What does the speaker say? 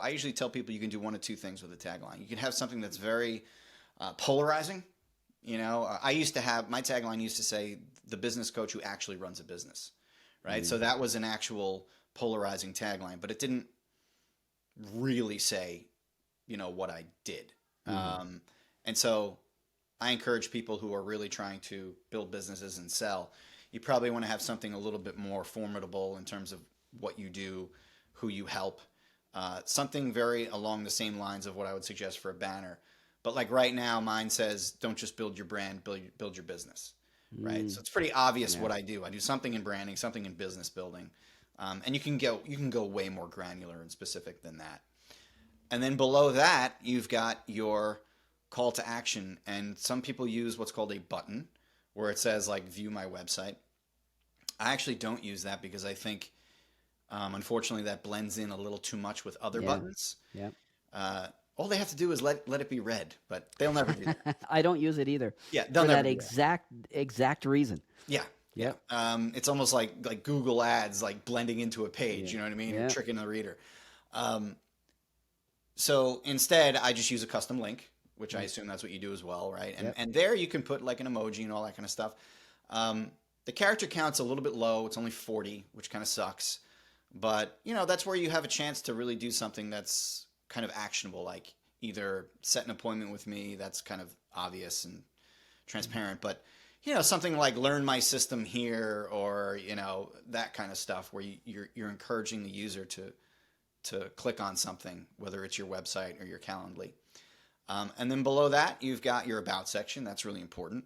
I usually tell people you can do one of two things with a tagline. You can have something that's very polarizing. I used to have my tagline used to say the business coach who actually runs a business, right? So that was an actual polarizing tagline, but it didn't really say, what I did. And so I encourage people who are really trying to build businesses and sell. You probably want to have something a little bit more formidable in terms of what you do, who you help, something very along the same lines of what I would suggest for a banner. But like right now, mine says, don't just build your brand, build your business, right? So it's pretty obvious what I do. I do something in branding, something in business building. And you can go way more granular and specific than that. And then below that, you've got your call to action. And some people use what's called a button where it says like view my website. I actually don't use that because I think, unfortunately, that blends in a little too much with other buttons. Yeah. All they have to do is let it be read, but they'll never do that. I don't use it either. Yeah, they'll For never that do that. exact reason. Yeah. Yep. It's almost like Google Ads, like blending into a page. Yeah. You know what I mean? Yeah. Tricking the reader. So instead, I just use a custom link, which I assume that's what you do as well, right? And there you can put like an emoji and all that kind of stuff. The character count's a little bit low. It's only 40, which kind of sucks. But, that's where you have a chance to really do something that's kind of actionable, like either set an appointment with me. That's kind of obvious and transparent. But, something like learn my system here or, that kind of stuff where you're encouraging the user to click on something, whether it's your website or your Calendly. And then below that, you've got your about section. That's really important.